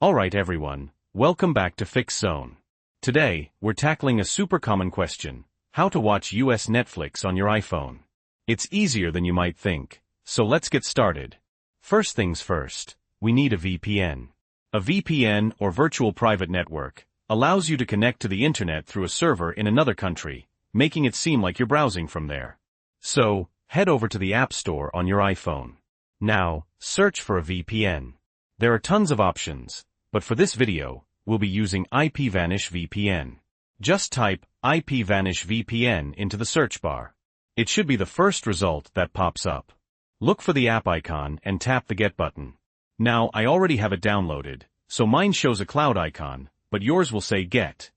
Alright everyone, welcome back to Fix Zone. Today, we're tackling a super common question: how to watch US Netflix on your iPhone. It's easier than you might think, so let's get started. First things first, we need a VPN. A VPN, or virtual private network, allows you to connect to the internet through a server in another country, making it seem like you're browsing from there. So, head over to the App Store on your iPhone. Now, search for a VPN. There are tons of options, but for this video, we'll be using IPVanish VPN. Just type IPVanish VPN into the search bar. It should be the first result that pops up. Look for the app icon and tap the Get button. Now, I already have it downloaded, so mine shows a cloud icon, but yours will say Get.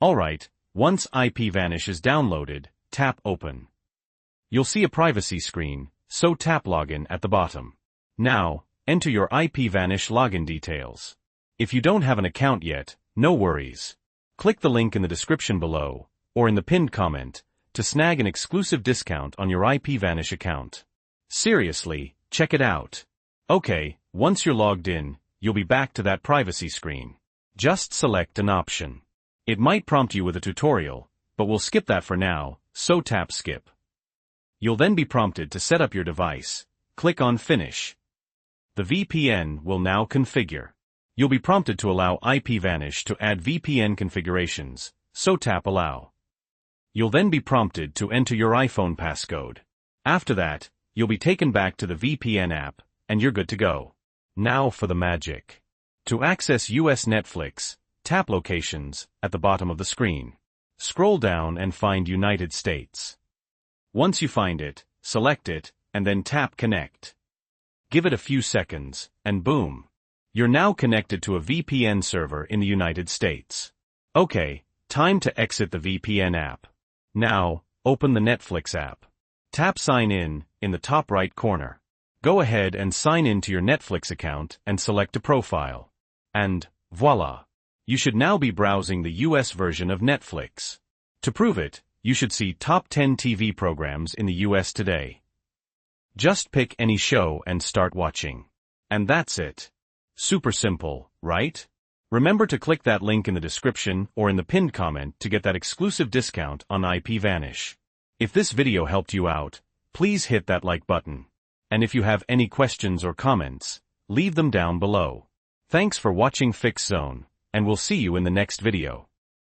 Alright, once IPVanish is downloaded, tap Open. You'll see a privacy screen, so tap Login at the bottom. Now, enter your IPVanish login details. If you don't have an account yet, no worries. Click the link in the description below, or in the pinned comment, to snag an exclusive discount on your IPVanish account. Seriously, check it out. Okay, once you're logged in, you'll be back to that privacy screen. Just select an option. It might prompt you with a tutorial, but we'll skip that for now, so tap Skip. You'll then be prompted to set up your device. Click on Finish. The VPN will now configure. You'll be prompted to allow IPVanish to add VPN configurations, so tap Allow. You'll then be prompted to enter your iPhone passcode. After that, you'll be taken back to the VPN app, and you're good to go. Now for the magic. To access US Netflix, tap Locations at the bottom of the screen. Scroll down and find United States. Once you find it, select it, and then tap Connect. Give it a few seconds, and boom! You're now connected to a VPN server in the United States. Okay, time to exit the VPN app. Now, open the Netflix app. Tap Sign In the top right corner. Go ahead and sign in to your Netflix account and select a profile. And, voila! You should now be browsing the US version of Netflix. To prove it, you should see top 10 TV programs in the US today. Just pick any show and start watching. And that's it. Super simple, right? Remember to click that link in the description or in the pinned comment to get that exclusive discount on IPVanish. If this video helped you out, please hit that like button. And if you have any questions or comments, leave them down below. Thanks for watching Fix Zone, and we'll see you in the next video.